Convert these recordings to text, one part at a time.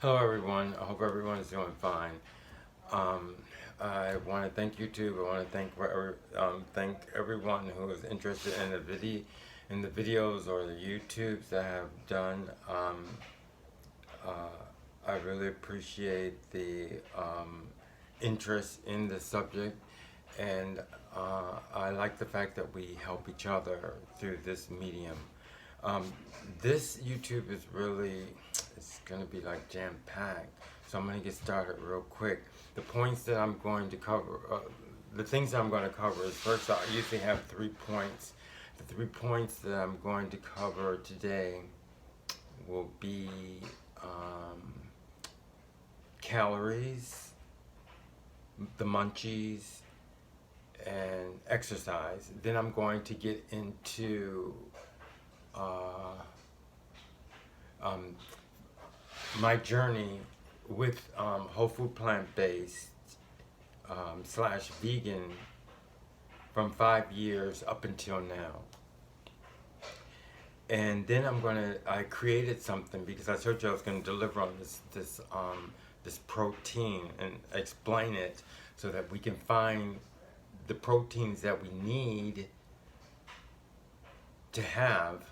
Hello, everyone. I hope everyone's doing fine. Um, I want to thank YouTube. I want to thank everyone who is interested in the videos or the YouTubes that I have done. I really appreciate the interest in the subject, and I like the fact that we help each other through this medium. Um, this YouTube is really, it's going to be like jam packed. So I'm going to get started real quick. The points that I'm going to cover, the things I'm going to cover is first, I usually have 3 points. The 3 points that I'm going to cover today will be um, calories, the munchies, and exercise. Then I'm going to get into uh, um, my journey with whole food plant based slash vegan from 5 years up until now. And then I created something because I told you I was going to deliver on this protein and explain it so that we can find the proteins that we need to have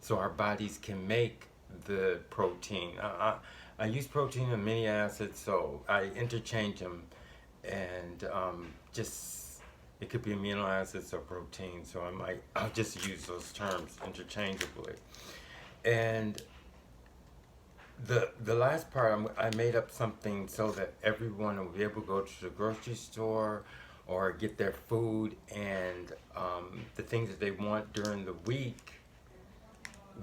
so our bodies can make the protein. I use protein and amino acids, so I interchange them, and just it could be amino acids or protein. So I'll just use those terms interchangeably. And the last part, I made up something so that everyone will be able to go to the grocery store or get their food and the things that they want during the week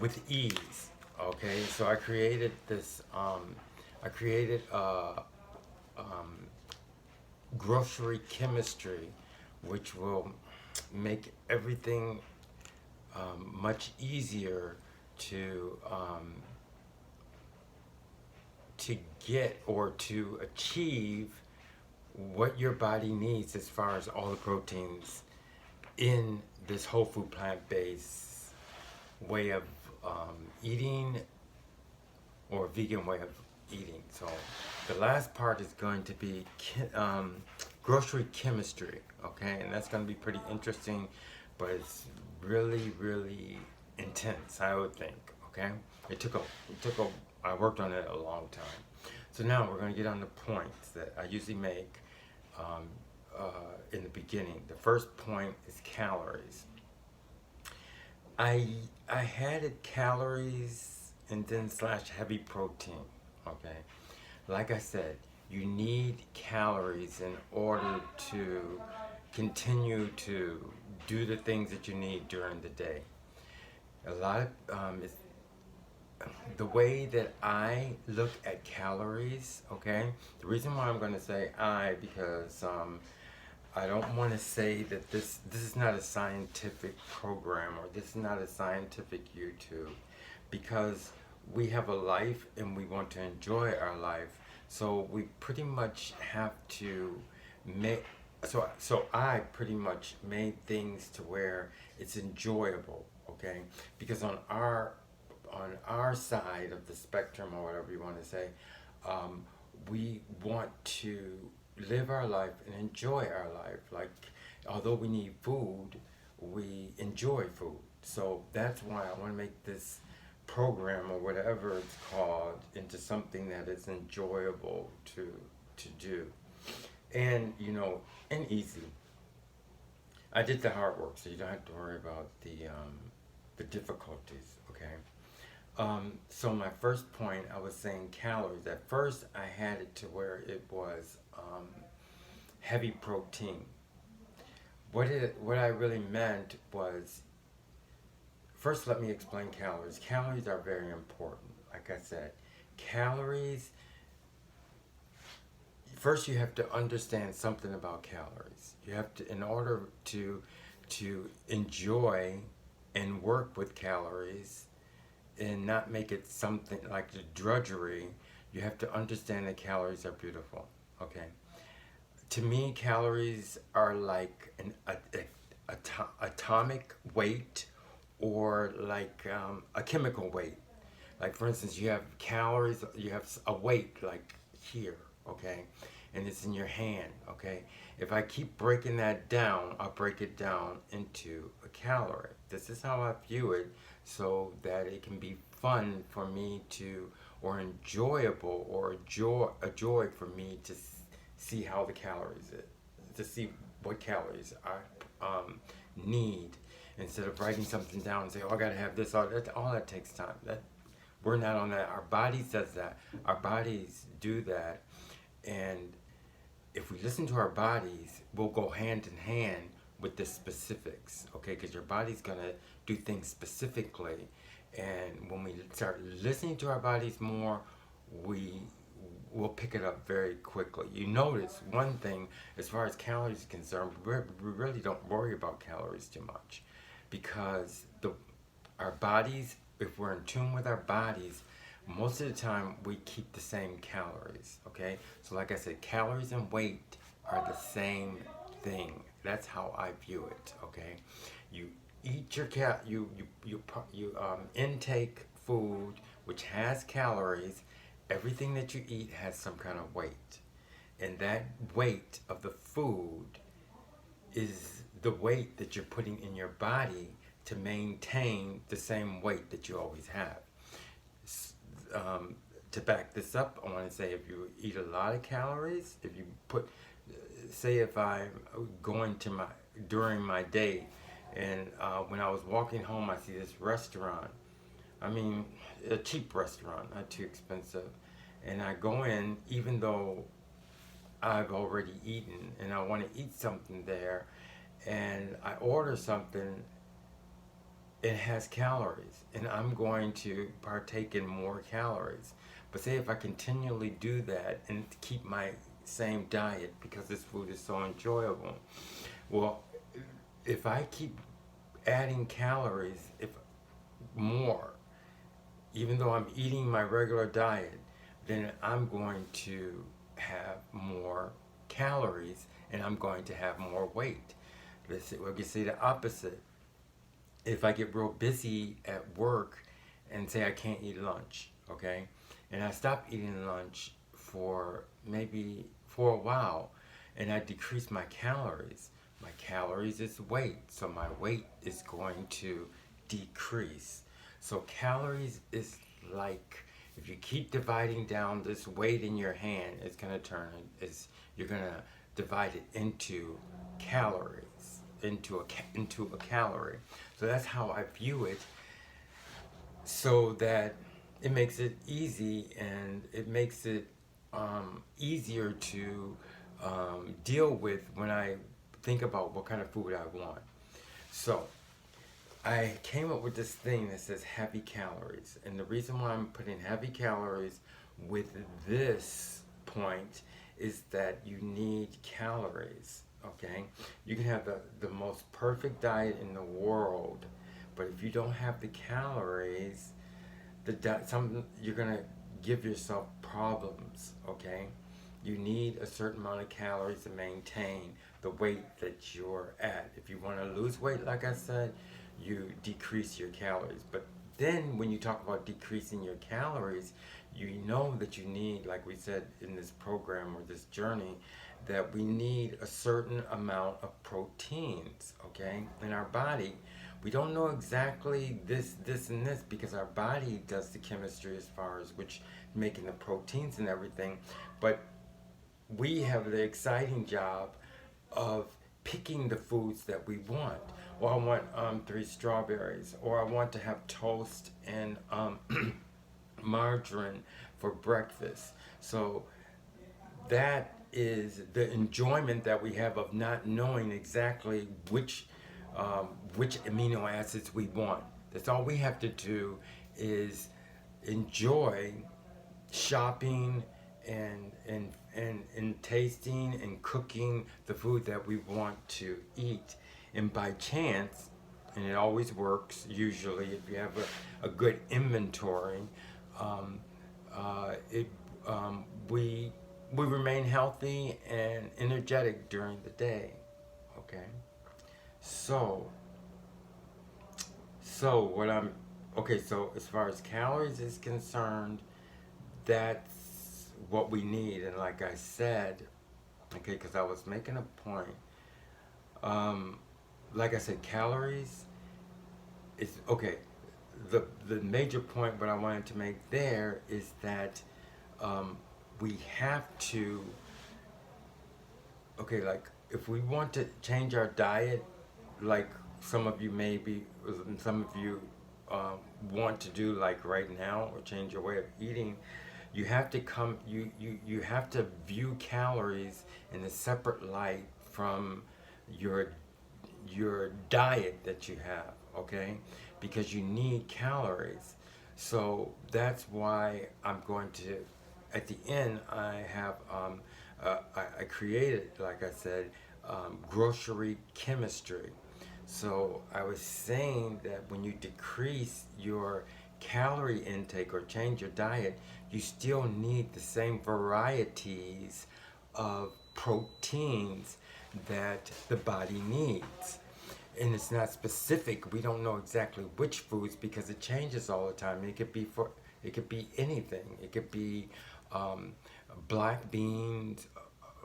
with ease. Okay, so I created this. I created um, grocery chemistry, which will make everything much easier to um, to get or to achieve what your body needs as far as all the proteins in this whole food plant based way of eating or vegan way of eating. So the last part is going to be grocery chemistry, okay? And that's going to be pretty interesting, but it's really, really intense, I would think, okay? I worked on it a long time. So now we're going to get on the points that I usually make um, in the beginning. The first point is calories. I I had it calories and then slash heavy protein. Okay, like I said, you need calories in order to continue to do the things that you need during the day. A lot of it's the way that I look at calories. Okay, the reason why I'm going to say I because I don't want to say that this is not a scientific program or this is not a scientific YouTube because we have a life and we want to enjoy our life. So we pretty much have to make so I pretty much made things to where it's enjoyable, okay? Because on our side of the spectrum or whatever you want to say, um, we want to live our life and enjoy our life. Like, although we need food, we enjoy food. So that's why I want to make this program or whatever it's called into something that is enjoyable to do, and and easy. I did the hard work, so you don't have to worry about the difficulties. Okay. So my first point, I was saying calories. At first, I had it to where it was heavy protein. What I really meant was, first let me explain calories. Calories are very important. Like I said, calories. First, you have to understand something about calories. You have to, in order to enjoy and work with calories and not make it something like the drudgery, you have to understand that calories are beautiful. Okay. To me, calories are like atomic weight or like a chemical weight. Like for instance, you have calories, you have a weight like here, okay, and it's in your hand, okay. If I keep breaking that down, I'll break it down into a calorie. This is how I view it, so that it can be fun for me to, or enjoyable, or a joy for me to see how the calories is, to see what calories I need, instead of writing something down and say, oh, I gotta have this, all that takes time. That we're not on that. Our bodies does that. Our bodies do that, and if we listen to our bodies, we'll go hand in hand with the specifics, okay? Because your body's gonna do things specifically, and when we start listening to our bodies more, we will pick it up very quickly. You notice one thing, as far as calories are concerned, we really don't worry about calories too much, because our bodies, if we're in tune with our bodies, most of the time we keep the same calories, okay? So like I said, calories and weight are the same thing. That's how I view it, okay? You eat your intake food which has calories. Everything that you eat has some kind of weight, and that weight of the food is the weight that you're putting in your body to maintain the same weight that you always have. To back this up, I want to say, if you eat a lot of calories, if you put, say if I'm going to during my day, and when I was walking home, I see this restaurant. I mean, a cheap restaurant, not too expensive. And I go in, even though I've already eaten and I want to eat something there, and I order something, it has calories, and I'm going to partake in more calories. But say if I continually do that and keep my same diet because this food is so enjoyable, well, if I keep adding calories, if more, even though I'm eating my regular diet, then I'm going to have more calories and I'm going to have more weight. We can say the opposite. If I get real busy at work and say I can't eat lunch, okay, and I stop eating lunch for a while, and I decrease my calories is weight, so my weight is going to decrease. So calories is like, if you keep dividing down this weight in your hand, it's gonna you're gonna divide it into calories, into a calorie. So that's how I view it, so that it makes it easy, and it makes it easier to deal with when I think about what kind of food I want. So I came up with this thing that says heavy calories. And the reason why I'm putting heavy calories with this point is that you need calories, okay? You can have the most perfect diet in the world, but if you don't have the calories, you're gonna give yourself problems, okay? You need a certain amount of calories to maintain the weight that you're at. If you want to lose weight, like I said, you decrease your calories. But then when you talk about decreasing your calories, you know that you need, like we said in this program or this journey, that we need a certain amount of proteins, okay, in our body. We don't know exactly this, and this, because our body does the chemistry as far as which making the proteins and everything. But we have the exciting job of picking the foods that we want. Well, I want 3 strawberries, or I want to have toast and margarine for breakfast. So that is the enjoyment that we have of not knowing exactly which amino acids we want. That's all we have to do, is enjoy shopping and tasting and cooking the food that we want to eat. And by chance, and it always works usually if you have a good inventory, it we remain healthy and energetic during the day. Okay, so what I'm okay, so as far as calories is concerned, that's what we need. And like I said, okay, because I was making a point. Um, like I said, calories is okay. The major point what I wanted to make there is that um, we have to, okay, like if we want to change our diet, like some of you maybe, some of you want to do like right now or change your way of eating, you have to you have to view calories in a separate light from your your diet that you have, okay? Because you need calories. So that's why I'm going to, at the end, I have, I created, like I said, grocery chemistry. So I was saying that when you decrease your calorie intake or change your diet, you still need the same varieties of proteins that the body needs. And it's not specific. We don't know exactly which foods because it changes all the time. It could be anything. It could be um, black beans.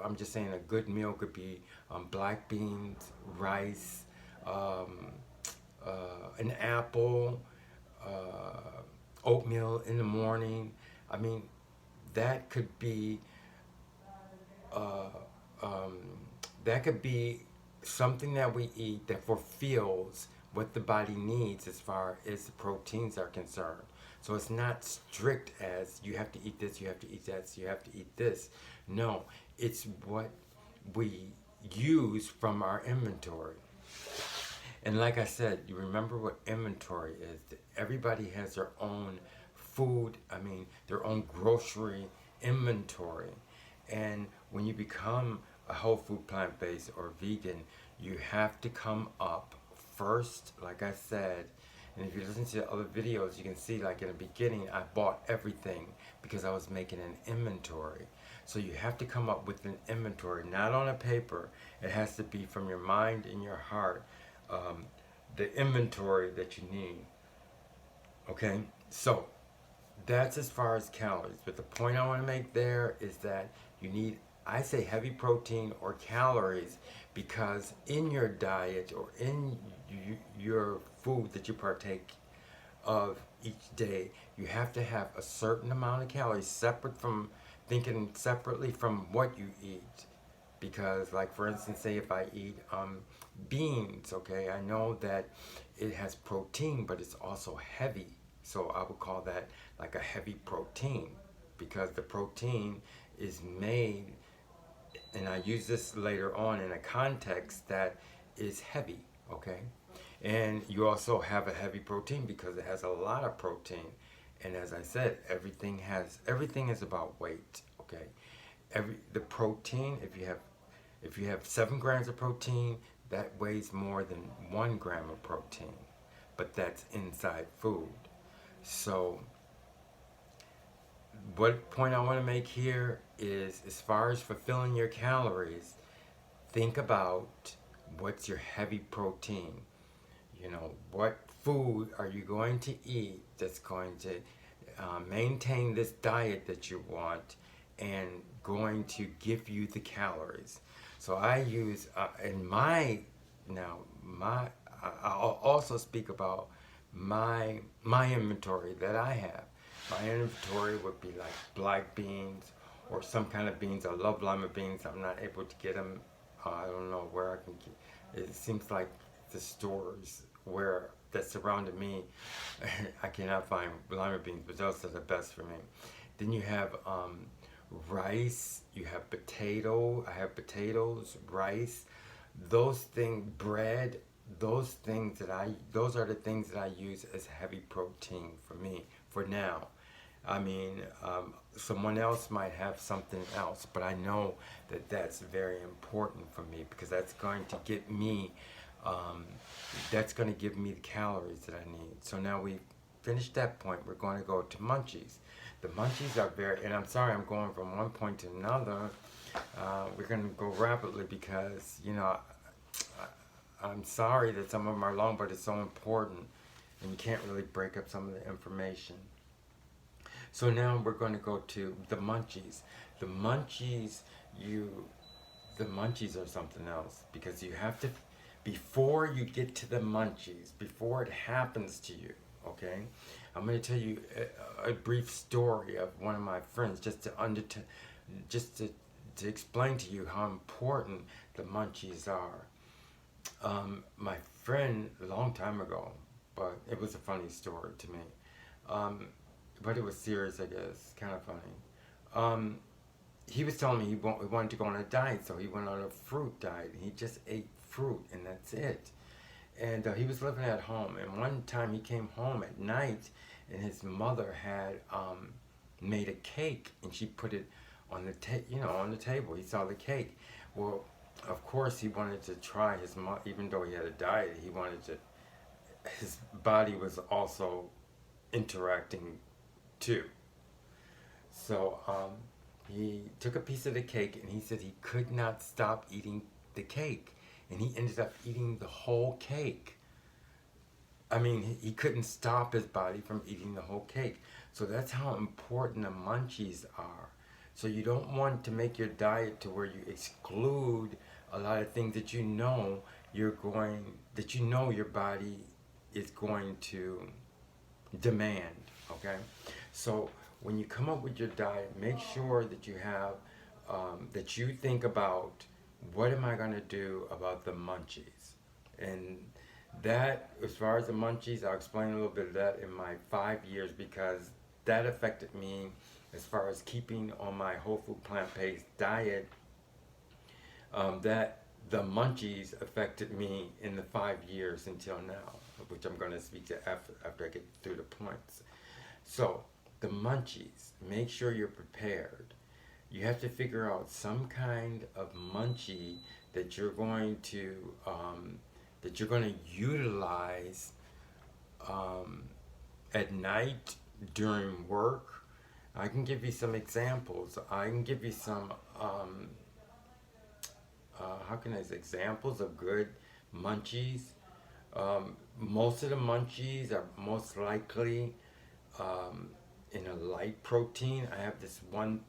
I'm just saying a good meal could be black beans, rice, um, an apple, oatmeal in the morning. I mean, that could be uh, um, that could be something that we eat that fulfills what the body needs as far as the proteins are concerned. So it's not strict as you have to eat this, you have to eat that, so you have to eat this. No, it's what we use from our inventory. And like I said, you remember what inventory is. Everybody has their own food, I mean, their own grocery inventory. And when you become a whole food plant based or vegan, you have to come up first, like I said. And if you listen to the other videos, you can see, like in the beginning, I bought everything because I was making an inventory. So you have to come up with an inventory, not on a paper. It has to be from your mind and your heart, um, the inventory that you need. Okay? So that's as far as calories. But the point I want to make there is that you need, I say heavy protein or calories because in your diet or in your food that you partake of each day, you have to have a certain amount of calories separate from thinking separately from what you eat. Because, like for instance, say if I eat beans, okay, I know that it has protein, but it's also heavy. So I would call that like a heavy protein because the protein is made, and I use this later on in a context that is heavy, okay? And you also have a heavy protein because it has a lot of protein. And as I said, everything is about weight, okay? The protein, if you have 7 grams of protein, that weighs more than 1 gram of protein. But that's inside food. So what point I want to make here is as far as fulfilling your calories, think about what's your heavy protein. You know, what food are you going to eat that's going to maintain this diet that you want and going to give you the calories. So I use in my now my I'll also speak about my inventory that I have. My inventory would be like black beans or some kind of beans. I love lima beans. I'm not able to get them. I don't know where I can get. It seems like the stores where that surrounded me, I cannot find lima beans, but those are the best for me. Then you have rice. You have potato. I have potatoes, rice. Those things, bread. Those are the things that I use as heavy protein for me for now. I mean, someone else might have something else, but I know that that's very important for me because um, that's going to give me the calories that I need. So now we finished that point. We're going to go to munchies. The munchies are very, and I'm sorry I'm going from one point to another. We're going to go rapidly because, you know, I'm sorry that some of them are long, but it's so important and you can't really break up some of the information. So now we're going to go to the munchies. The munchies, you, the munchies are something else, because you have to, before you get to the munchies, before it happens to you, okay? I'm going to tell you a brief story of one of my friends, just to explain to you how important the munchies are. My friend, a long time ago, but it was a funny story to me. Um, but it was serious, I guess, kind of funny. Um, he was telling me he wanted to go on a diet, so he went on a fruit diet. He just ate fruit, and that's it. And he was living at home. And one time he came home at night, and his mother had made a cake, and she put it on the on the table. He saw the cake. Well, of course, he wanted to try his even though he had a diet. He wanted to. His body was also interacting too. So he took a piece of the cake, and he said he could not stop eating the cake, and he ended up eating the whole cake. I mean, he couldn't stop his body from eating the whole cake. So that's how important the munchies are. So you don't want to make your diet to where you exclude a lot of things that you know your body is going to demand, okay? So when you come up with your diet, make sure that you have, that you think about, what am I going to do about the munchies? And that, as far as the munchies, I'll explain a little bit of that in my 5 years, because that affected me as far as keeping on my whole food plant-based diet. That the munchies affected me in the 5 years until now, which I'm going to speak to after I get through the points. So, the munchies, make sure you're prepared. You have to figure out some kind of munchie that you're going to utilize at night during work. I can give you some examples. I can give you some examples of good munchies. Most of the munchies are most likely in a light protein. I have this one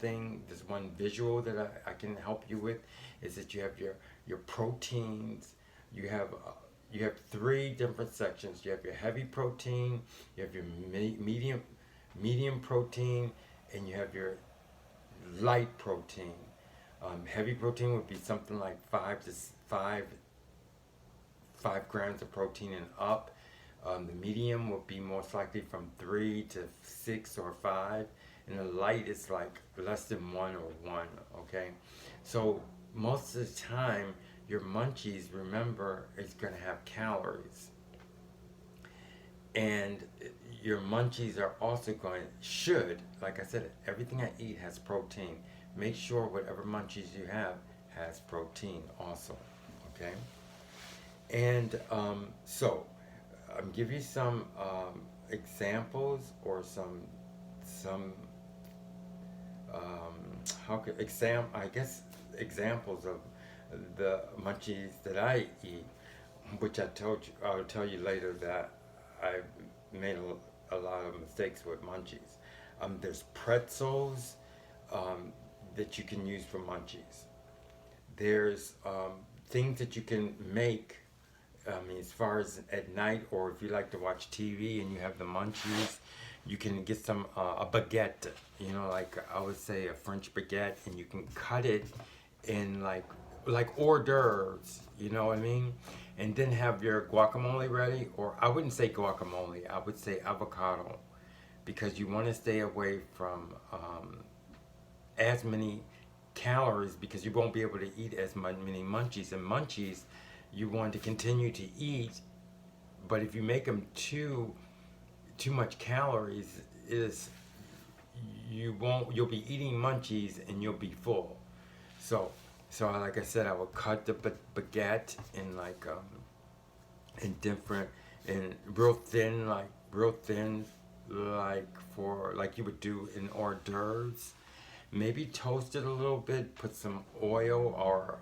visual that I can help you with, is that you have your proteins. You have three different sections. You have your heavy protein, you have your medium protein, and you have your light protein. Heavy protein would be something like 5 grams of protein and up. The medium will be most likely from 3 to 6 or 5, and the light is like less than 1 or 1. Okay, so most of the time your munchies, remember, is going to have calories, and your munchies are also like I said, everything I eat has protein. Make sure whatever munchies you have has protein also. Okay, and so I'm give you some examples, or some examples of the munchies that I eat, which I'll tell you later that I made a lot of mistakes with munchies. There's pretzels that you can use for munchies. There's things that you can make. As far as at night, or if you like to watch TV and you have the munchies, you can get some a baguette. Like I would say a French baguette, and you can cut it in like hors d'oeuvres. You know what I mean? And then have your guacamole ready, or I wouldn't say guacamole. I would say avocado, because you want to stay away from as many calories, because you won't be able to eat as many munchies. And munchies, you want to continue to eat, but if you make them too much calories, you'll be eating munchies and you'll be full. So like I said, I will cut the baguette in in real thin, like you would do in hors d'oeuvres. Maybe toast it a little bit, put some oil or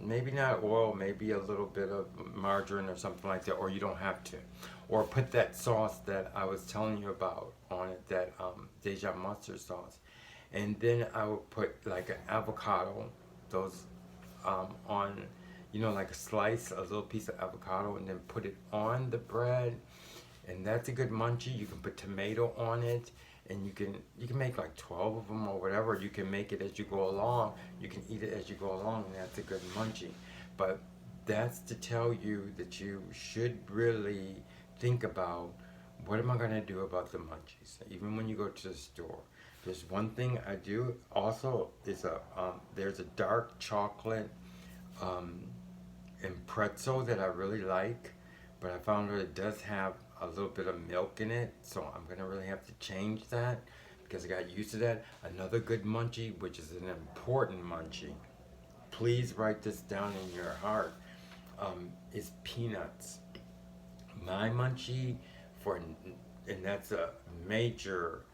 maybe not oil, maybe a little bit of margarine or something like that, or you don't have to. Or put that sauce that I was telling you about on it, that Deja mustard sauce. And then I would put like an avocado, those on, like a slice, a little piece of avocado, and then put it on the bread, and that's a good munchie. You can put tomato on it, and you can make like 12 of them or whatever. You can make it as you go along. You can eat it as you go along, and that's a good munchie. But that's to tell you that you should really think about, what am I going to do about the munchies? Even when you go to the store, there's one thing I do also is there's a dark chocolate um, and pretzel that I really like, but I found that it does have a little bit of milk in it, so I'm gonna really have to change that because I got used to that. Another good munchie, which is an important munchie, please write this down in your heart, is peanuts. My munchie and that's a major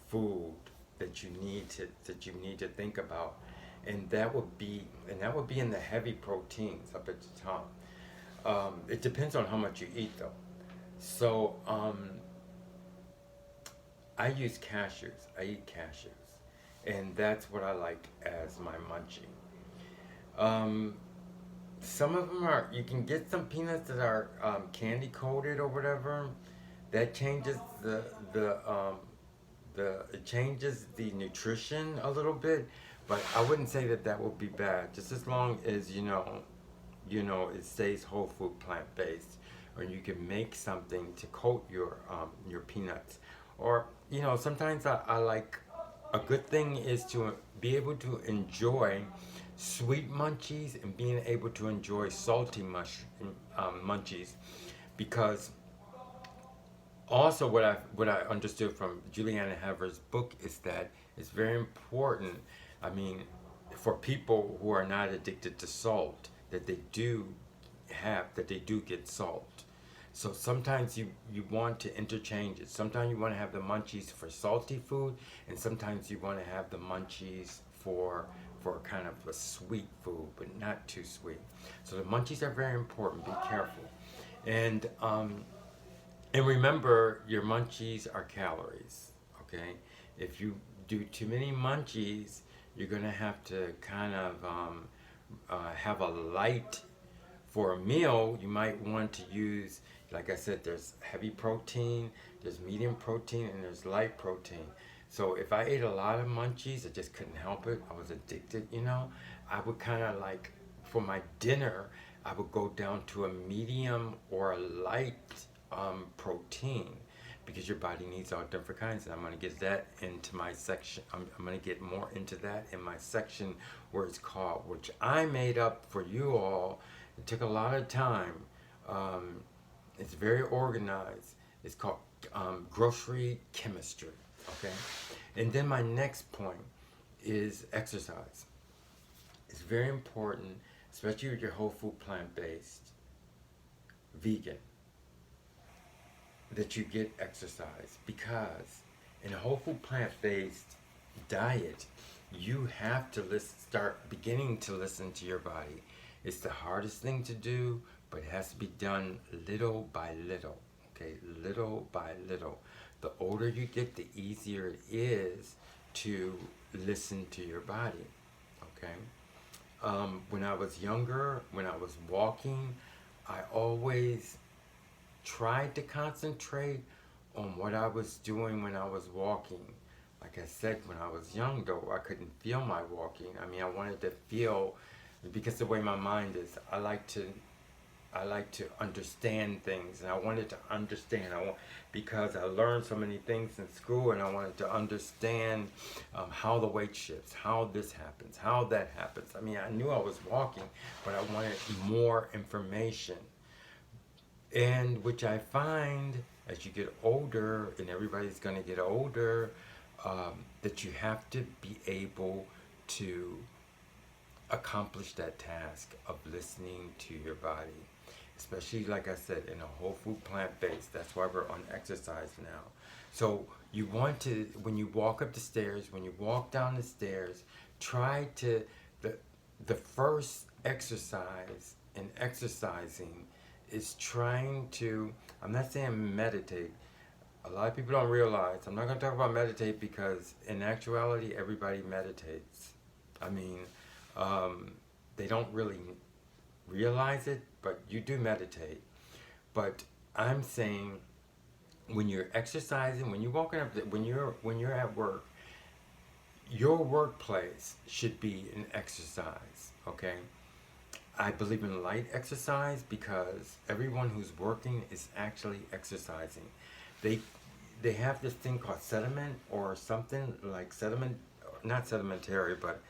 food that you need to think about, and that would be in the heavy proteins up at the top. It depends on how much you eat though. So I use cashews. I eat cashews, and that's what I like as my munchie. Um, some of them are, you can get some peanuts that are candy coated or whatever. That changes it changes the nutrition a little bit, but I wouldn't say that that would be bad, just as long as it stays whole food plant based, or you can make something to coat your peanuts, or sometimes I like, a good thing is to be able to enjoy sweet munchies and being able to enjoy salty munchies, because also what I understood from Juliana Haver's book is that it's very important. I mean, for people who are not addicted to salt, that they do get salt. So sometimes you want to interchange it. Sometimes you want to have the munchies for salty food, and sometimes you want to have the munchies for kind of a sweet food, but not too sweet. So the munchies are very important. Be careful, and and remember, your munchies are calories. Okay, if you do too many munchies, you're gonna have to kind of have a light for a meal. You might want to use, like I said, there's heavy protein, there's medium protein, and there's light protein. So if I ate a lot of munchies, I just couldn't help it. I was addicted. I would kind of like, for my dinner, I would go down to a medium or a light protein, because your body needs all different kinds, and I'm going to get that into my section. I'm going to get more into that in my section where it's called, which I made up for you all. It took a lot of time. It's very organized. It's called grocery chemistry. Okay, and then my next point is exercise. It's very important, especially with your whole food plant-based vegan, that you get exercise, because in a whole food plant-based diet, you have to start beginning to listen to your body. It's the hardest thing to do, but it has to be done little by little. Okay, little by little. The older you get, the easier it is to listen to your body. Okay. When I was younger, when I was walking, I always tried to concentrate on what I was doing when I was walking. Like I said, when I was young, though, I couldn't feel my walking. I mean, I wanted to feel, because the way my mind is, I like to understand things, and I wanted to understand. Because I learned so many things in school, and I wanted to understand how the weight shifts, how this happens, how that happens. I mean, I knew I was walking, but I wanted more information. And which I find, as you get older, and everybody's going to get older, that you have to be able to accomplish that task of listening to your body. Especially, like I said, in a whole food plant-based. That's why we're on exercise now. So you want to, when you walk up the stairs, when you walk down the stairs, try to, the first exercise in exercising is trying to, I'm not saying meditate. A lot of people don't realize, I'm not going to talk about meditate because in actuality, everybody meditates. I mean, um, they don't really realize it, but you do meditate. But I'm saying when you're exercising, when you're walking up, when you're at work, your workplace should be an exercise. Okay, I believe in light exercise because everyone who's working is actually exercising. They they have this thing called sediment or something like sediment, not sedimentary, but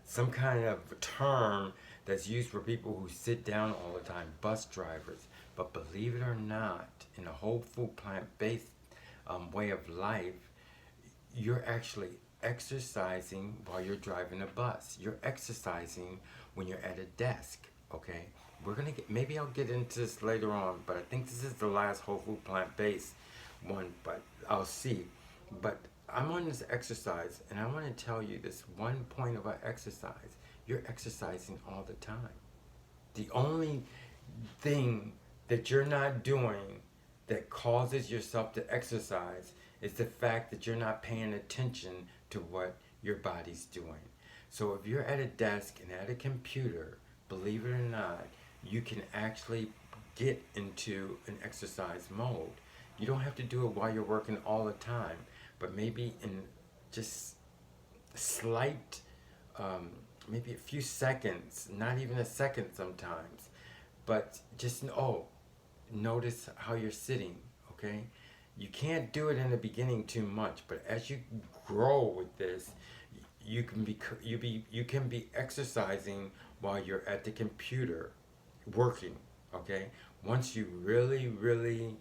some kind of term that's used for people who sit down all the time, bus drivers. But believe it or not, in a whole food plant-based way of life, you're actually exercising while you're driving a bus. You're exercising when you're at a desk, okay? We're gonna get, maybe I'll get into this later on, but I think this is the last whole food plant-based one, but I'll see. But I'm on this exercise, and I want to tell you this one point about exercise. You're exercising all the time. The only thing that you're not doing that causes yourself to exercise is the fact that you're not paying attention to what your body's doing. So if you're at a desk and at a computer, believe it or not, you can actually get into an exercise mode. You don't have to do it while you're working all the time, but maybe in just slight, um, maybe a few seconds, not even a second sometimes, but just notice how you're sitting, okay? You can't do it in the beginning too much, but as you grow with this, you can be exercising while you're at the computer working, okay? Once you really really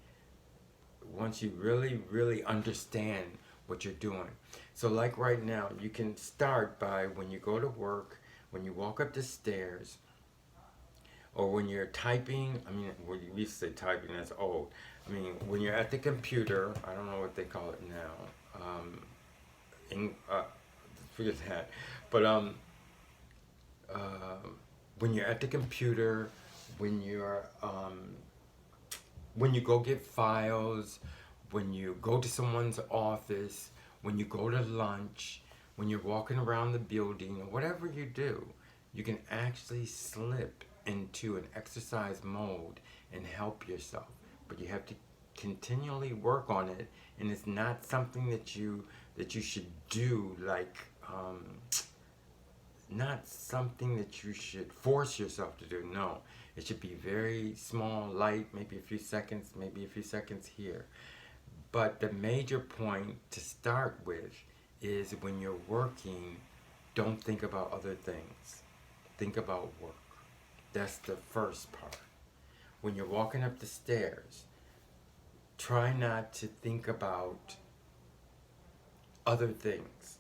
really understand what you're doing. So like right now, you can start by when you go to work, when you walk up the stairs, or when you're typing. I mean, we used to say typing, that's old. I mean, when you're at the computer, I don't know what they call it now. In forget that. But uh, when you're at the computer, when you're when you go get files, when you go to someone's office, when you go to lunch, when you're walking around the building, or whatever you do, you can actually slip into an exercise mode and help yourself. But you have to continually work on it, and it's not something that you should do like not something that you should force yourself to do. No, it should be very small, light, maybe a few seconds here. But the major point to start with is when you're working, don't think about other things. Think about work. That's the first part. When you're walking up the stairs, try not to think about other things.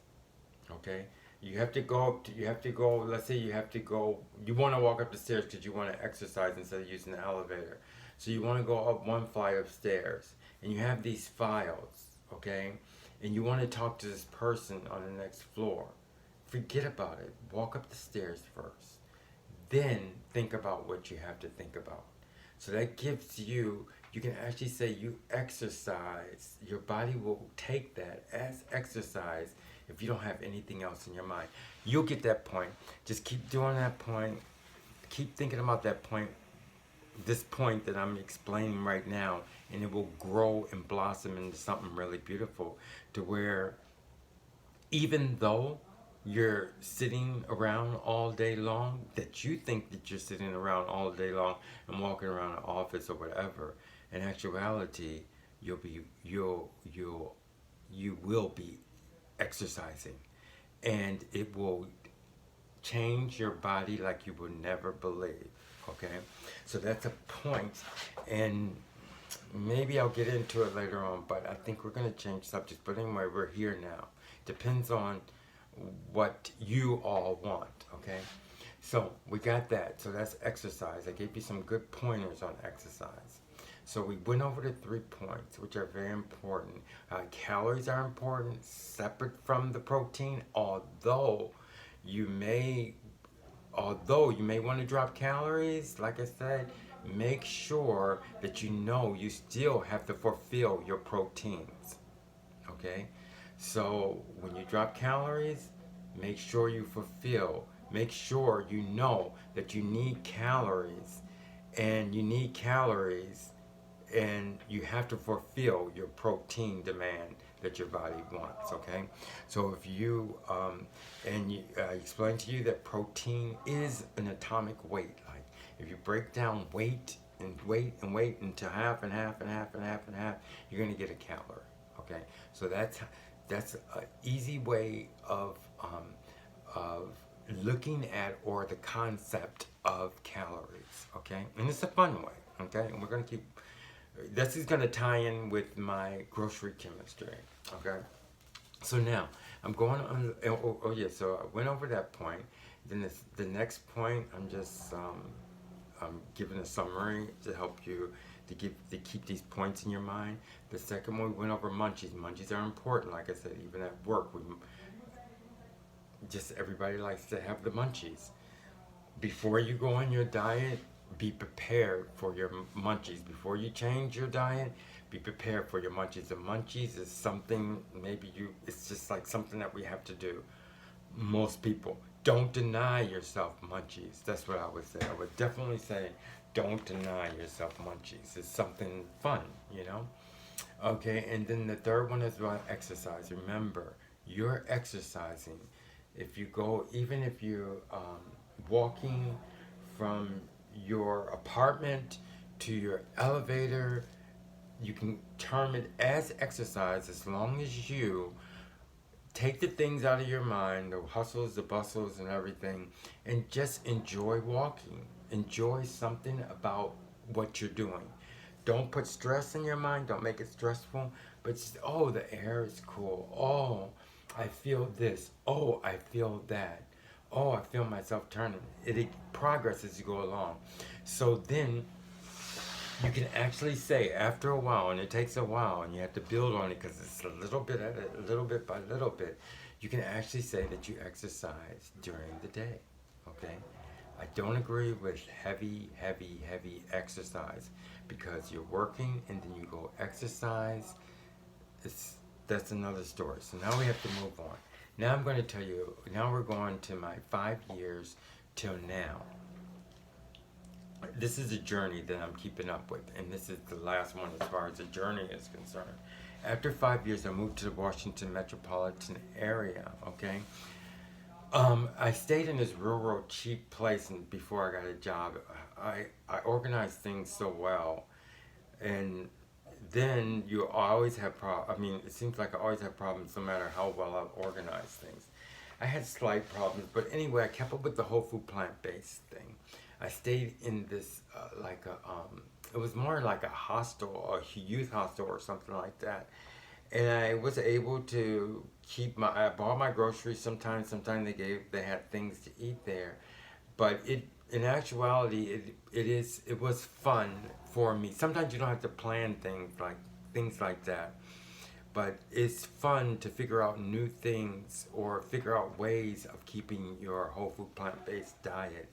Okay? You have to go, let's say you want to walk up the stairs because you want to exercise instead of using the elevator. So you want to go up one flight of stairs, and you have these files, okay? And you want to talk to this person on the next floor. Forget about it. Walk up the stairs first. Then think about what you have to think about. So that gives you can actually say you exercise. Your body will take that as exercise if you don't have anything else in your mind. You'll get that point. Just keep doing that point. Keep thinking about that point, this point that I'm explaining right now, and it will grow and blossom into something really beautiful to where even though you're sitting around all day long, that you think that you're sitting around all day long and walking around an office or whatever, in actuality, you will be exercising, and it will change your body like you would never believe. Okay, so that's a point, and maybe I'll get into it later on, but I think we're going to change subjects. But anyway, we're here now. Depends on what you all want. Okay, so we got that. So that's exercise. I gave you some good pointers on exercise. So we went over the 3 points, which are very important. Calories are important, separate from the protein, although you may although you may want to drop calories, like I said, make sure that you know you still have to fulfill your proteins. Okay? So when you drop calories, make sure you fulfill. Make sure you know that you need calories, and you need calories, and you have to fulfill your protein demand that your body wants. Okay, so if you and you, I explained to you that protein is an atomic weight. Like if you break down weight and weight and weight into half and half and half and half and half, you're gonna get a calorie. Okay, so that's an easy way of looking at, or the concept of calories. Okay, and it's a fun way. Okay, and we're gonna keep. This is gonna tie in with my grocery chemistry. Okay, so now I'm going on. Oh yeah, so I went over that point. Then the next point, I'm giving a summary to help you to keep these points in your mind. The second one, we went over munchies. Munchies are important. Like I said, even at work, just everybody likes to have the munchies. Before you go on your diet, be prepared for your munchies. Before you change your diet, be prepared for your munchies. The munchies is something, it's just like something that we have to do. Most people, don't deny yourself munchies. That's what I would say. I would definitely say, don't deny yourself munchies. It's something fun, you know? Okay, and then the third one is about exercise. Remember, you're exercising. If you go, even if you're walking from your apartment to your elevator, you can term it as exercise as long as you take the things out of your mind, the hustles, the bustles, and everything, and just enjoy walking. Enjoy something about what you're doing. Don't put stress in your mind. Don't make it stressful. But just, oh, the air is cool. Oh, I feel this. Oh, I feel that. Oh, I feel myself turning. It progress as you go along. So then you can actually say after a while, and it takes a while, and you have to build on it because it's a little bit at a little bit by little bit. You can actually say that you exercise during the day. Okay, I don't agree with heavy exercise, because you're working and then you go exercise. That's another story. So now we have to move on. Now I'm going to tell you. Now we're going to my 5 years till now. This is a journey that I'm keeping up with, and this is the last one as far as the journey is concerned. After 5 years, I moved to the Washington metropolitan area. Okay, I stayed in this rural, cheap place, and before I got a job, I organized things so well, and then you always have problems. I mean, it seems like I always have problems, no matter how well I've organized things. I had slight problems, but anyway, I kept up with the whole food plant-based thing. I stayed in this it was more like a hostel, a youth hostel or something like that. And I was able to I bought my groceries sometimes. Sometimes they had things to eat there. But in actuality, it was fun for me. Sometimes you don't have to plan things like that. But it's fun to figure out new things or figure out ways of keeping your whole food plant-based diet.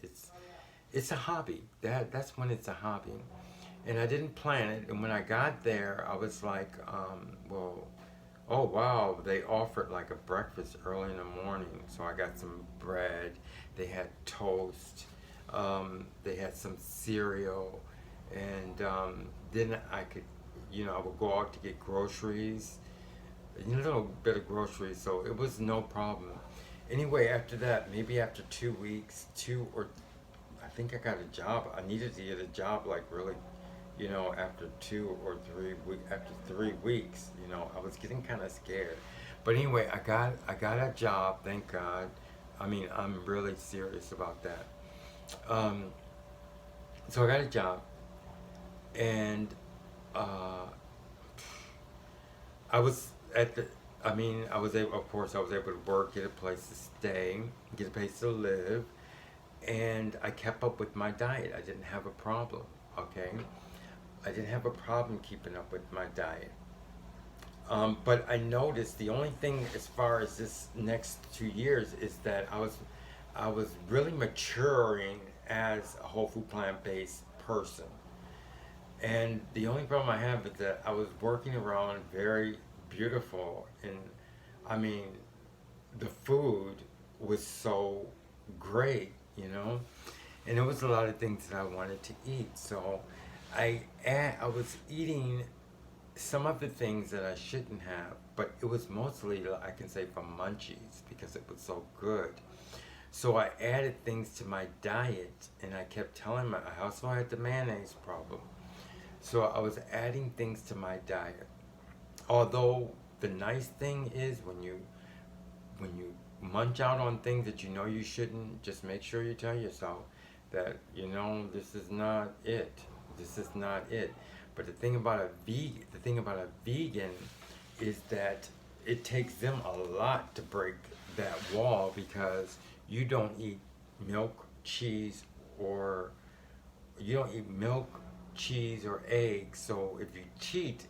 It's a hobby. That's when it's a hobby. And I didn't plan it. And when I got there, I was like, well, oh wow, they offered like a breakfast early in the morning. So I got some bread. They had toast. They had some cereal. And then I could, I would go out to get groceries, a little bit of groceries. So it was no problem. Anyway, after that, maybe after 2 weeks, I think I got a job. I needed to get a job like really, after 2 or 3 weeks. After 3 weeks, I was getting kind of scared. But anyway, I got a job. Thank God. I mean, I'm really serious about that. So I got a job, and I was at the. I mean, I was able. Of course, I was able to work, get a place to stay, get a place to live, and I kept up with my diet. I didn't have a problem. Okay, I didn't have a problem keeping up with my diet. But I noticed the only thing as far as this next 2 years is that I was really maturing as a whole food plant-based person. And the only problem I have is that I was working around very beautiful, and I mean, the food was so great, you know, and there was a lot of things that I wanted to eat. So I was eating some of the things that I shouldn't have, but it was mostly, I can say, from munchies because it was so good. So I added things to my diet, and I kept telling my, I also had the mayonnaise problem. So I was adding things to my diet. Although the nice thing is when you munch out on things that you know you shouldn't, just make sure you tell yourself that, this is not it. This is not it. But the thing about a vegan is that it takes them a lot to break that wall because you don't eat milk, cheese, or you don't eat milk, cheese, or eggs. So if you cheat,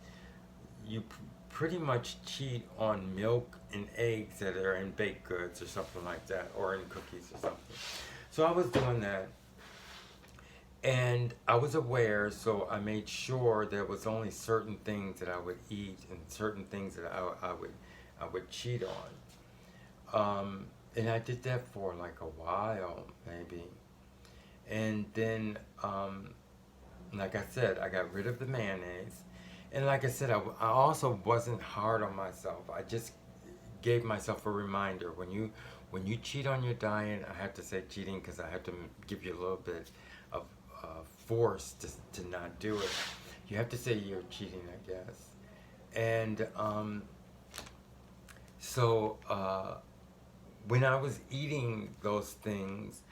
you pretty much cheat on milk and eggs that are in baked goods or something like that, or in cookies or something. So I was doing that, and I was aware, so I made sure there was only certain things that I would eat and certain things that I would cheat on. And I did that for like a while, maybe. And then, like I said, I got rid of the mayonnaise. And like I said, I also wasn't hard on myself. I just gave myself a reminder. When you cheat on your diet, I have to say cheating because I have to give you a little bit of force to not do it. You have to say you're cheating, I guess. And so when I was eating those things,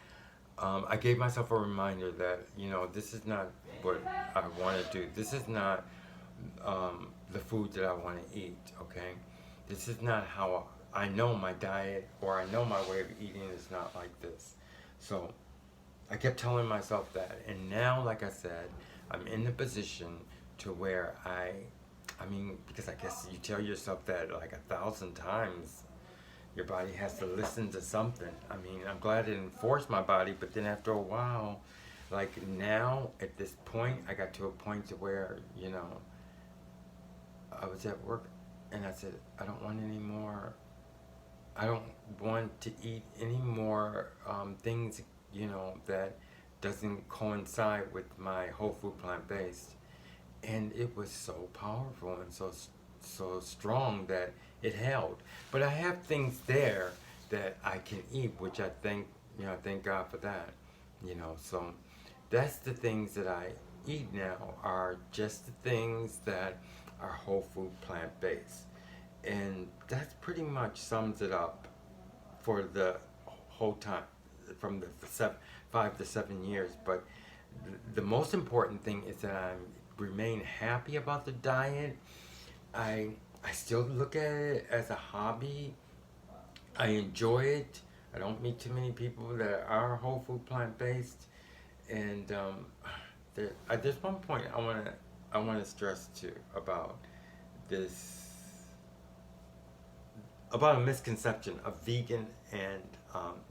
I gave myself a reminder that, this is not what I want to do. This is not the food that I want to eat, okay? This is not how I know my diet, or I know my way of eating is not like this. So I kept telling myself that. And now, like I said, I'm in the position to where because I guess you tell yourself that like 1,000 times, your body has to listen to something. I'm glad it didn't force my body, but then after a while, like now at this point, I got to a point to where, I was at work and I said, I don't want any more, I don't want to eat any more things, that doesn't coincide with my whole food plant-based. And it was so powerful and so strong that it held. But I have things there that I can eat, which I thank God for that. So that's the things that I eat now are just the things that are whole food plant based. And that pretty much sums it up for the whole time, from the 5 to 7 years. But the most important thing is that I remain happy about the diet. I still look at it as a hobby. I enjoy it. I don't meet too many people that are whole food plant based. And there's one point I want to stress too about this, about a misconception of vegan and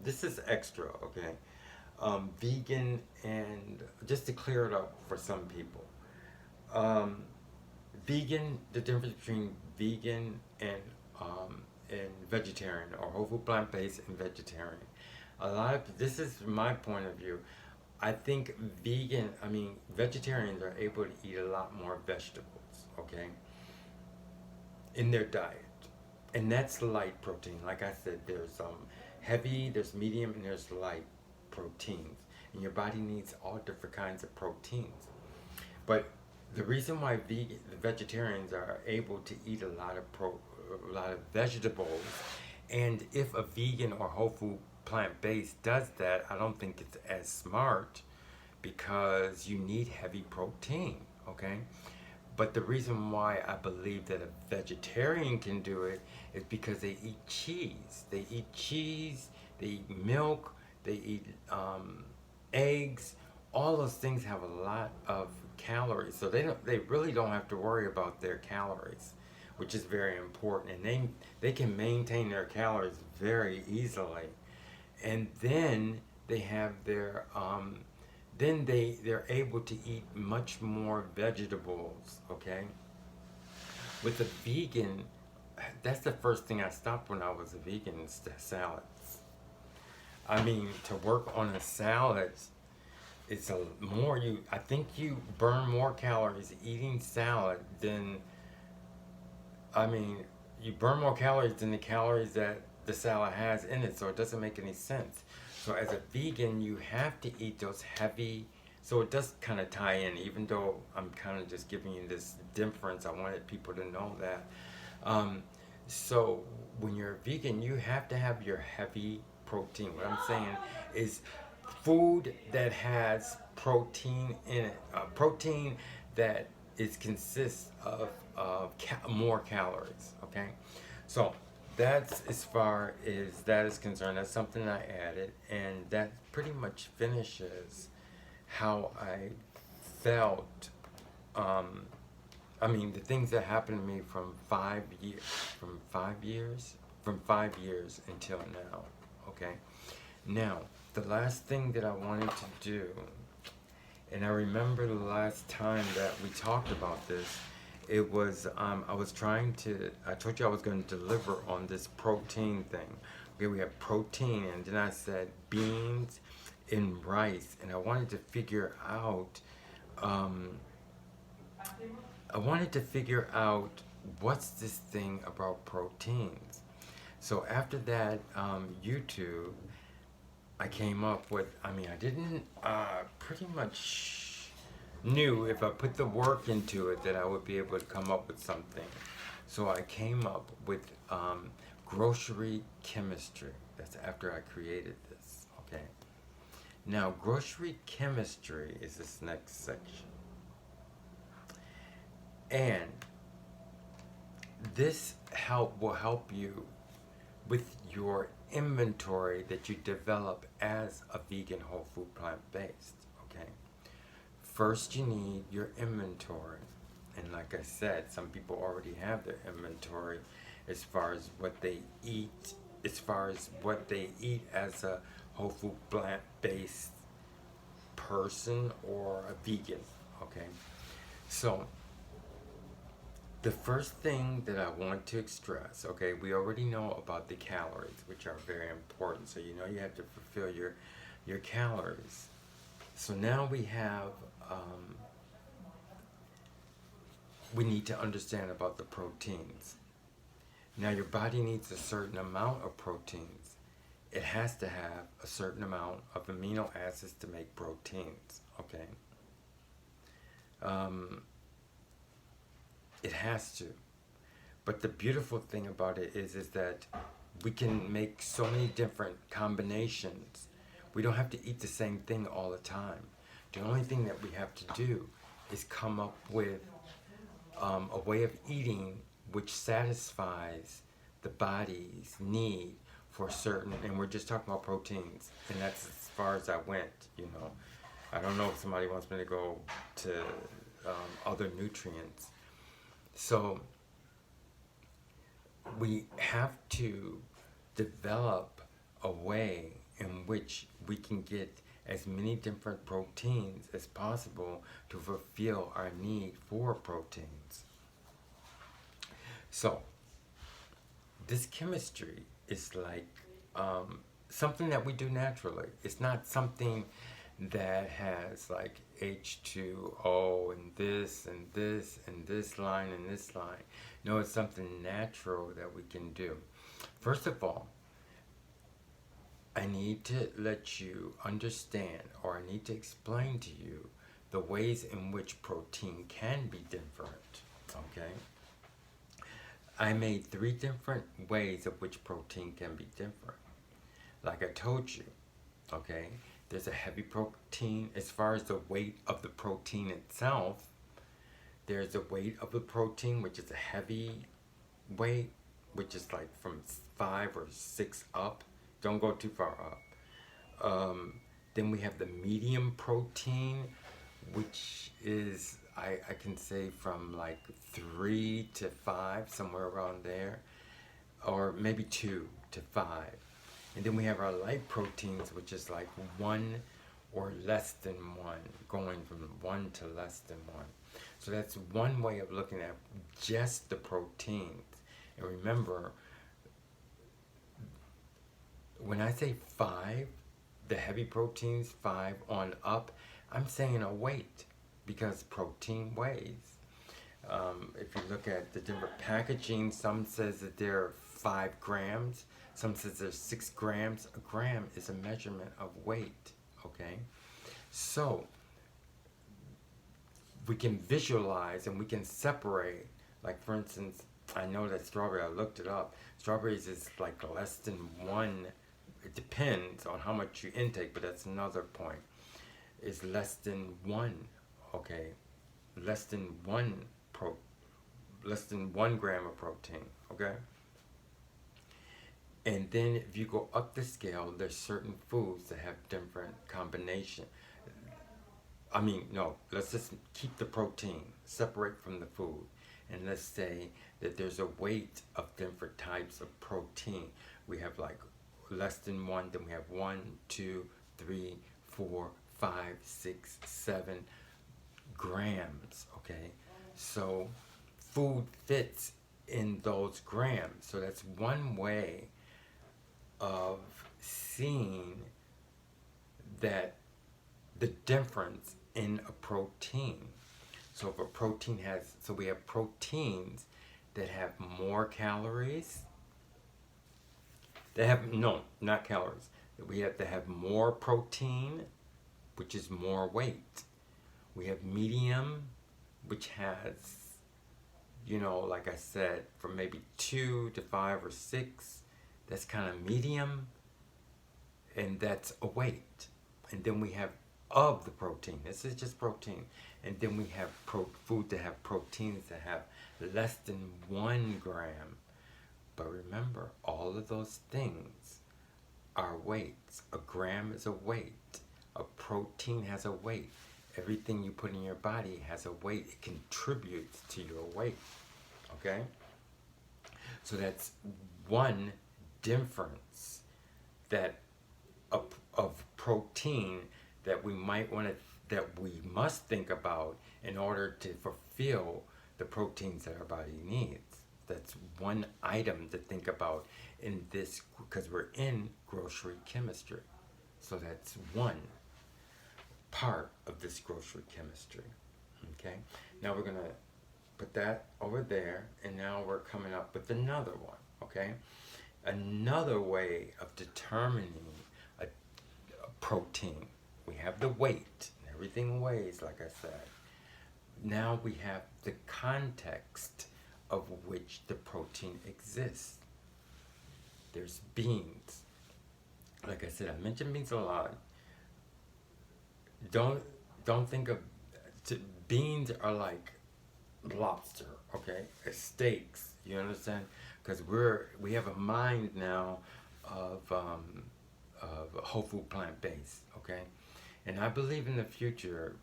this is extra, okay? Vegan, and just to clear it up for some people, vegan, the difference between vegan and vegetarian, or whole food plant based and vegetarian. This is my point of view. I think vegetarians are able to eat a lot more vegetables, okay, in their diet. And that's light protein. Like I said, there's heavy, there's medium, and there's light proteins. And your body needs all different kinds of proteins. But the reason why the vegetarians are able to eat a lot of vegetables, and if a vegan or whole food plant-based does that, I don't think it's as smart, because you need heavy protein, okay? But the reason why I believe that a vegetarian can do it is because they eat cheese. They eat cheese, they eat milk, they eat eggs. All those things have a lot of calories, so they really don't have to worry about their calories, which is very important. And they can maintain their calories very easily. and then they have their then they're able to eat much more vegetables. Okay, with a vegan, that's the first thing I stopped when I was a vegan is the salads. I mean, to work on a salad, it's a more you. I think you burn more calories eating salad than. I mean, you burn more calories than the calories that the salad has in it, so it doesn't make any sense. So as a vegan, you have to eat those heavy. So it does kind of tie in, even though I'm kind of just giving you this difference. I wanted people to know that. Um, so when you're a vegan, you have to have your heavy protein. What I'm saying is food that has protein in it, protein that is consists of more calories. Okay, so that's as far as that is concerned. That's something I added, and that pretty much finishes how I felt. Um, I mean, the things that happened to me from 5 years until now. Okay, now the last thing that I wanted to do, and I remember the last time that we talked about this, it was I was trying to. I told you I was going to deliver on this protein thing. Okay, we have protein, and then I said beans and rice, and I wanted to figure out. Um, I wanted to figure out what's this thing about proteins. So after that YouTube, I came up with. I mean, I didn't pretty much knew if I put the work into it that I would be able to come up with something. So I came up with grocery chemistry. That's after I created this. Okay. Now, grocery chemistry is this next section. And this will help you with your inventory that you develop as a vegan whole food plant based. Okay. First, you need your inventory. And like I said, some people already have their inventory as far as what they eat, as a whole food plant based person or a vegan. Okay. So, the first thing that I want to stress, okay, we already know about the calories, which are very important. So you know you have to fulfill your calories. So now we need to understand about the proteins. Now your body needs a certain amount of proteins. It has to have a certain amount of amino acids to make proteins, okay? It has to. But the beautiful thing about it is that we can make so many different combinations. We don't have to eat the same thing all the time. The only thing that we have to do is come up with a way of eating which satisfies the body's need for certain, and we're just talking about proteins, and that's as far as I went, you know. I don't know if somebody wants me to go to other nutrients. So we have to develop a way in which we can get as many different proteins as possible to fulfill our need for proteins. So this chemistry is like something that we do naturally. It's not something that has like H2O and this and this and this line and this line. No, it's something natural that we can do. First of all, I need to let you understand, or I need to explain to you the ways in which protein can be different, okay? I made 3 different ways of which protein can be different. Like I told you, okay, there's a heavy protein. As far as the weight of the protein itself, there's the weight of the protein, which is a heavy weight, which is like from 5 or 6 up. Don't go too far up. Then we have the medium protein, which is, I can say from like 3 to 5, somewhere around there, or maybe 2 to 5. And then we have our light proteins, which is like 1 or less than 1, going from 1 to less than 1. So that's one way of looking at just the proteins. And remember, when I say 5, the heavy proteins, 5 on up, I'm saying a weight because protein weighs. If you look at the different packaging, some says that they're 5 grams, some says they're 6 grams. A gram is a measurement of weight, okay? So we can visualize and we can separate, like for instance, I know that strawberry, I looked it up, strawberries is like less than 1, it depends on how much you intake, but that's another point, is less than 1, okay? Less than 1 gram of protein, okay? And then if you go up the scale, there's certain foods that have different combination. I mean, no, let's just keep the protein separate from the food. And let's say that there's a weight of different types of protein. We have like less than 1, then we have 1, 2, 3, 4, 5, 6, 7 grams, okay? So food fits in those grams. So that's one way of seeing that the difference in a protein. So if a protein has, so we have proteins that have more calories, they have, no, not calories, we have to have more protein, which is more weight. We have medium, which has, you know, like I said, from maybe 2 to 5 or 6, that's kind of medium, and that's a weight. And then we have of the protein, this is just protein, and then we have food that have proteins that have less than 1 gram. But remember, all of those things are weights. A gram is a weight. A protein has a weight. Everything you put in your body has a weight. It contributes to your weight, okay? So that's one difference that of protein that we might want to, that we must think about in order to fulfill the proteins that our body needs. That's one item to think about in this, because we're in grocery chemistry. So that's one part of this grocery chemistry, okay? Now we're gonna put that over there, and now we're coming up with another one, okay? Another way of determining a protein. We have the weight, and everything weighs, like I said. Now we have the context of which the protein exists. There's beans. Like I said, I mentioned beans a lot. Don't think of, beans are like lobster, okay? Steaks, you understand? Because we have a mind now of whole food plant-based, okay? And I believe in the future,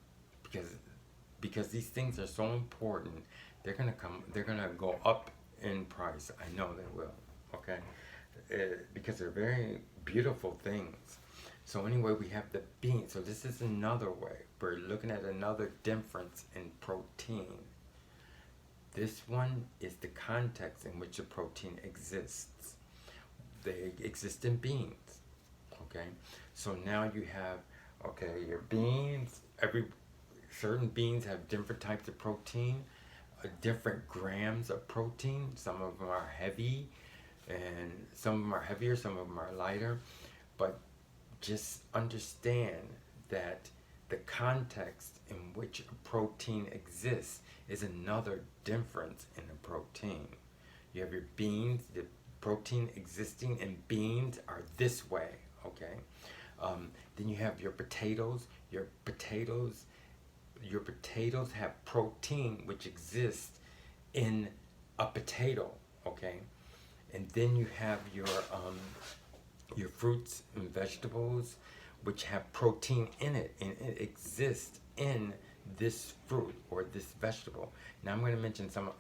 because these things are so important, they're gonna go up in price. I know they will, okay? Because they're very beautiful things. So anyway, we have the beans. So this is another way. We're looking at another difference in protein. This one is the context in which a protein exists. They exist in beans, okay? So now you have, okay, your beans, certain beans have different types of protein, different grams of protein. Some of them are heavy, and some of them are heavier, some of them are lighter. But just understand that the context in which a protein exists is another difference in a protein. You have your beans, the protein existing in beans are this way, okay? Then you have your potatoes. Your potatoes have protein which exists in a potato, okay? And then you have your fruits and vegetables which have protein in it, and it exists in this fruit or this vegetable. Now I'm going to mention some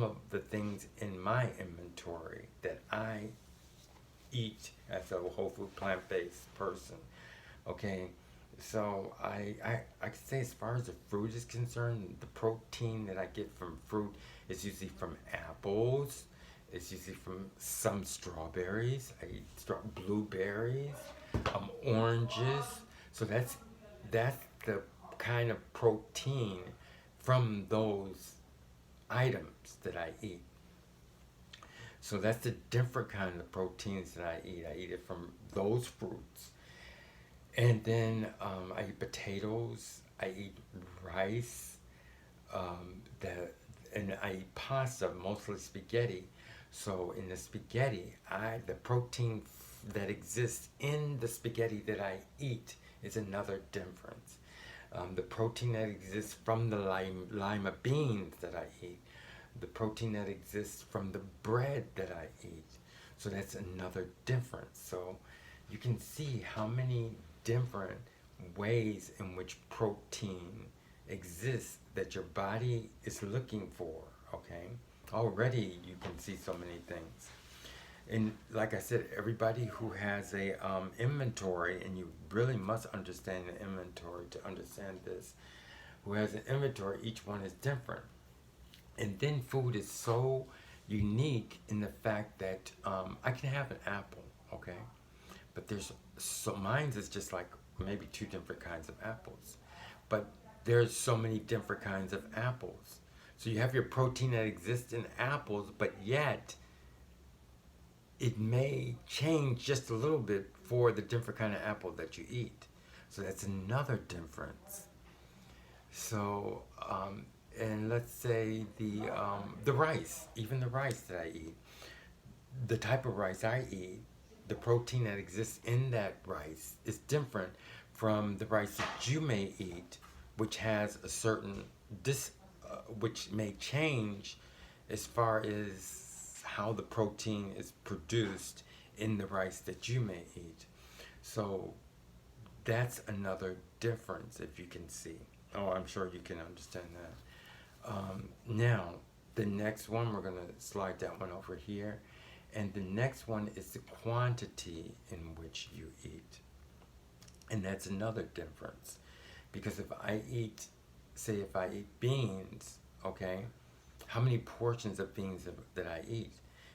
of the things in my inventory that I eat as a whole food plant-based person. Okay, so I could say as far as the fruit is concerned, the protein that I get from fruit is usually from apples. It's usually from some strawberries. I eat blueberries, oranges. So that's the kind of protein from those items that I eat. So that's the different kind of proteins that I eat. I eat it from those fruits. And then I eat potatoes, I eat rice, and I eat pasta, mostly spaghetti. So in the spaghetti, the protein that exists in the spaghetti that I eat is another difference. The protein that exists from the lima beans that I eat, the protein that exists from the bread that I eat. So that's another difference. So you can see how many different ways in which protein exists that your body is looking for, okay? Already you can see so many things. And like I said, everybody who has a inventory, and you really must understand the inventory to understand this, who has an inventory, each one is different. And then food is so unique in the fact that I can have an apple, okay? But mine's is just like maybe two different kinds of apples. But there's so many different kinds of apples. So you have your protein that exists in apples, but yet it may change just a little bit for the different kind of apple that you eat. So that's another difference. So, and let's say the rice, even the rice that I eat, the type of rice I eat, the protein that exists in that rice is different from the rice that you may eat, which has a certain which may change as far as how the protein is produced in the rice that you may eat. So that's another difference, if you can see. Oh, I'm sure you can understand that. Now, the next one, we're going to slide that one over here. And the next one is the quantity in which you eat. And that's another difference. Because if I eat beans, okay, how many portions of beans that I eat?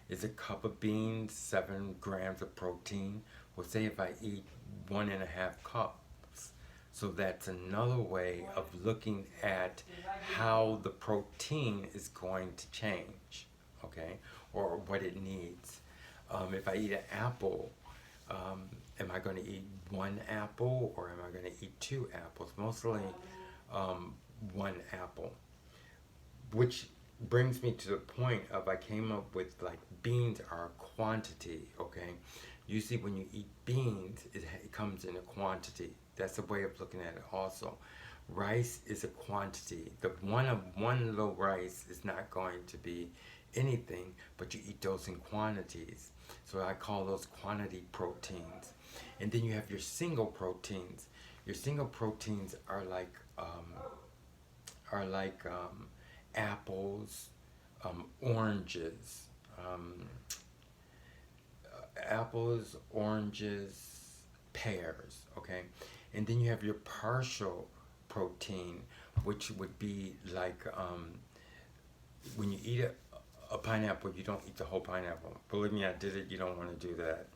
Is a cup of beans 7 grams of protein? Well, say if I eat 1.5 cups. So that's another way of looking at how the protein is going to change, okay, or what it needs. If I eat an apple, am I going to eat 1 apple or am I going to eat 2 apples? Mostly 1 apple, which brings me to the point of I came up with like beans are a quantity, okay? Usually when you eat beans, it comes in a quantity. That's a way of looking at it also. Rice is a quantity. The one low rice is not going to be anything, but you eat those in quantities. So I call those quantity proteins. And then you have your single proteins. Your single proteins are like apples, oranges, pears, okay? And then you have your partial protein, which would be like when you eat a pineapple, you don't eat the whole pineapple. Believe me, I did it. You don't want to do that.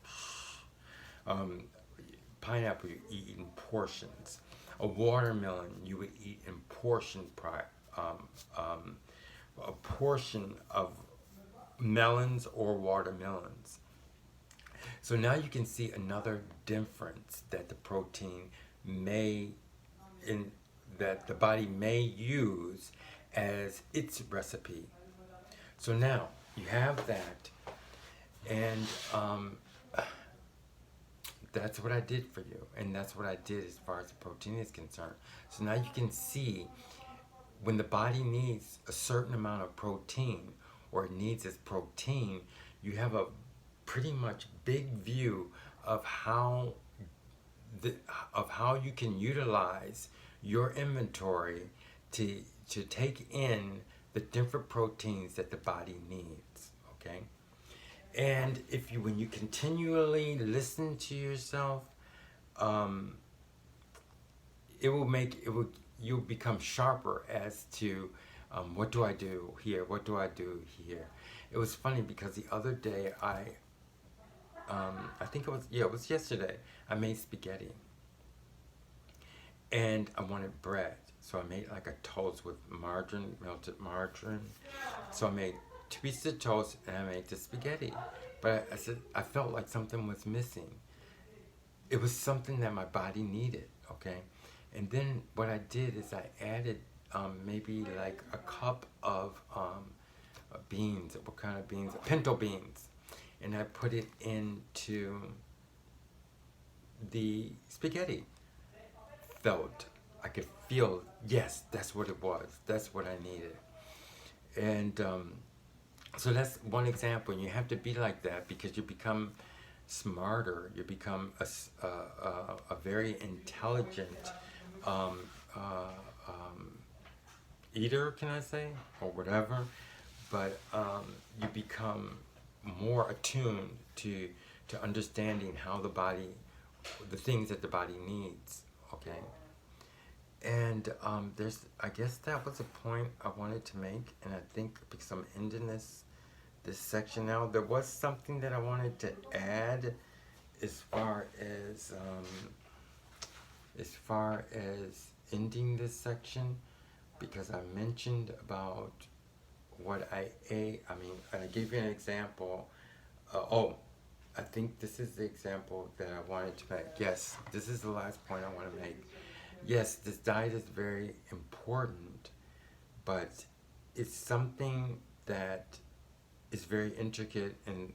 Pineapple, you eat in portions. A watermelon, you would eat in a portion of melons or watermelons. So now you can see another difference that the protein that the body may use as its recipe. So now you have that, and that's what I did for you, and that's what I did as far as the protein is concerned. So now you can see when the body needs a certain amount of protein, or it needs its protein, you have a pretty much big view of how you can utilize your inventory to take in the different proteins that the body needs, okay? And if you, when you continually listen to yourself, um, you'll become sharper as to what do I do here? What do I do here? It was funny because the other day I think it was yesterday, I made spaghetti and I wanted bread. So I made like a toast with margarine, melted margarine. So I made 2 pieces of toast and I made the spaghetti. But I said, I felt like something was missing. It was something that my body needed, okay? And then what I did is I added maybe like a cup of beans. What kind of beans? Pinto beans. And I put it into the spaghetti. I could feel, yes, that's what it was. That's what I needed. And so that's one example. And you have to be like that because you become smarter. You become a very intelligent um, uh, um, eater, can I say, or whatever. But you become more attuned to understanding how the body, the things that the body needs. Okay. And I guess that was a point I wanted to make, and I think because I'm ending this section now, there was something that I wanted to add as far as ending this section, because I mentioned about what I ate. I mean, I gave you an example. I think this is the example that I wanted to make. Yes, this is the last point I want to make. Yes, this diet is very important, but it's something that is very intricate and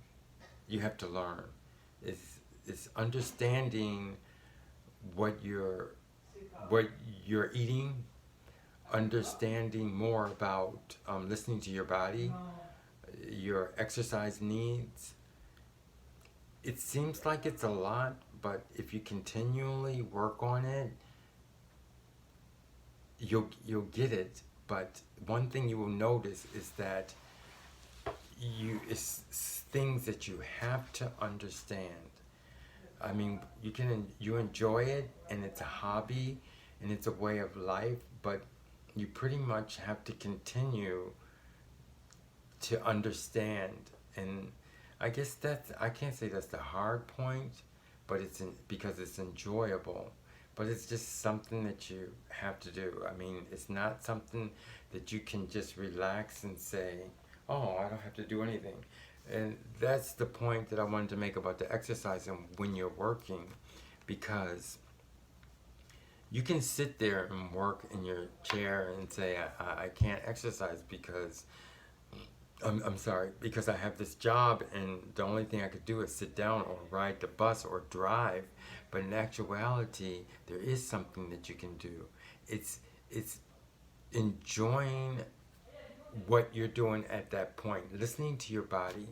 you have to learn. It's understanding what you're eating, understanding more about listening to your body, your exercise needs. It seems like it's a lot, but if you continually work on it, you'll get it. But one thing you will notice is that it's things that you have to understand. I mean, you enjoy it, and it's a hobby, and it's a way of life, but you pretty much have to continue to understand. And I guess I can't say that's the hard point, but because it's enjoyable. But it's just something that you have to do. I mean, it's not something that you can just relax and say, oh, I don't have to do anything. And that's the point that I wanted to make about the exercise and when you're working, because you can sit there and work in your chair and say, I can't exercise because I'm sorry, because I have this job and the only thing I could do is sit down or ride the bus or drive. But in actuality, there is something that you can do. It's enjoying what you're doing at that point, listening to your body.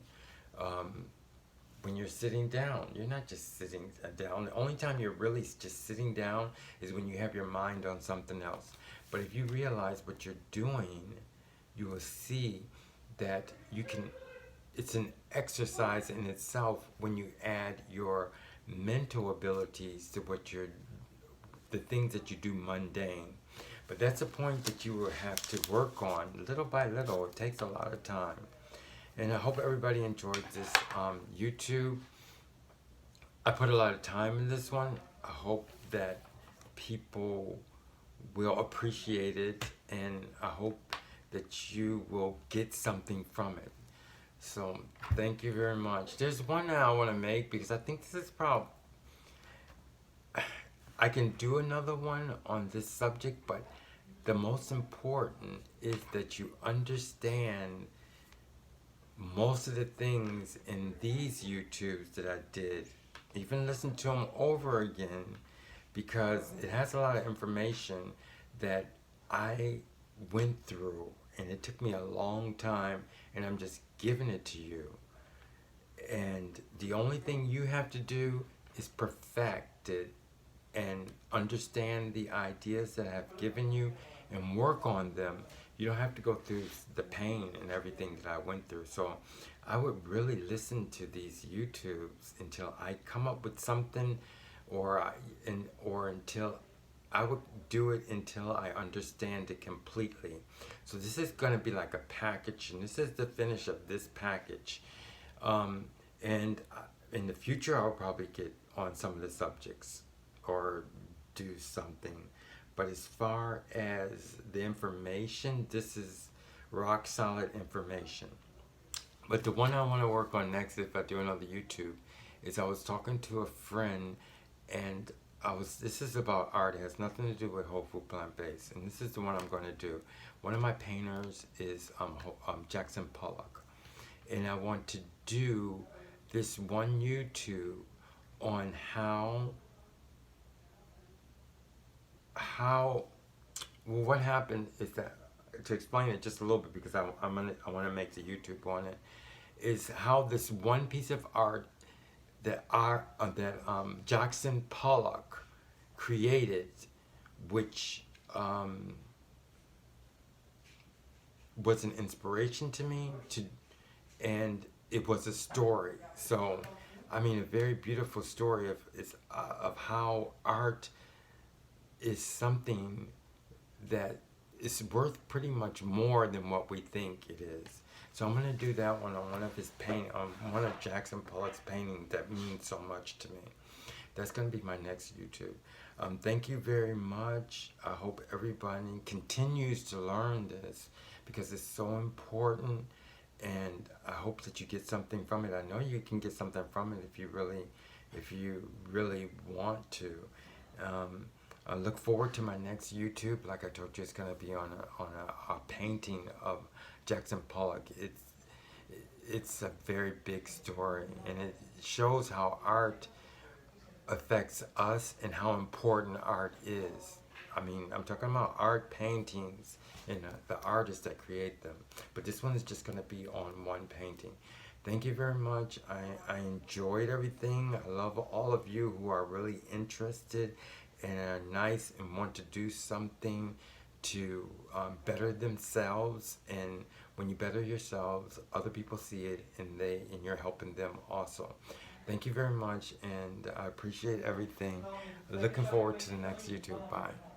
When you're sitting down, you're not just sitting down. The only time you're really just sitting down is when you have your mind on something else. But if you realize what you're doing, you will see that it's an exercise in itself when you add your mental abilities to the things that you do mundane. But that's a point that you will have to work on little by little. It takes a lot of time. And I hope everybody enjoyed this YouTube. I put a lot of time in this one. I hope that people will appreciate it, and I hope that you will get something from it. So thank you very much. There's one that I want to make because I think this is probably, I can do another one on this subject, but the most important is that you understand most of the things in these YouTubes that I did. Even listen to them over again, because it has a lot of information that I went through, and it took me a long time, and I'm just giving it to you. And the only thing you have to do is perfect it and understand the ideas that I've given you and work on them, You don't have to go through the pain and everything that I went through. So I would really listen to these YouTubes until I come up with something, or until I would do it until I understand it completely. So this is going to be like a package, and this is the finish of this package. Um, and in the future, I'll probably get on some of the subjects or do something. But as far as the information, this is rock solid information. But the one I want to work on next, if I do another YouTube, is I was talking to a friend, and this is about art. It has nothing to do with whole food plant based, and this is the one I'm going to do. One of my painters is Jackson Pollock, and I want to do this one YouTube on how well, what happened is that, to explain it just a little bit, because I want to make the YouTube on it, is how this one piece of art that Jackson Pollock created, which was an inspiration to me, and it was a story. So, I mean, a very beautiful story of how art is something that is worth pretty much more than what we think it is. So I'm going to do that one on one of Jackson Pollock's paintings that means so much to me. That's going to be my next YouTube. Thank you very much. I hope everybody continues to learn this, because it's so important, and I hope that you get something from it. I know you can get something from it if you really want to. I look forward to my next YouTube. Like I told you, it's going to be on a painting of Jackson Pollock. It's a very big story, and it shows how art affects us and how important art is. I mean, I'm talking about art paintings and the artists that create them. But this one is just going to be on one painting. Thank you very much. I enjoyed everything. I love all of you who are really interested and are nice and want to do something to better themselves. And when you better yourselves, other people see it, and you're helping them also. Thank you very much, and I appreciate everything. Looking forward to the next YouTube. Bye.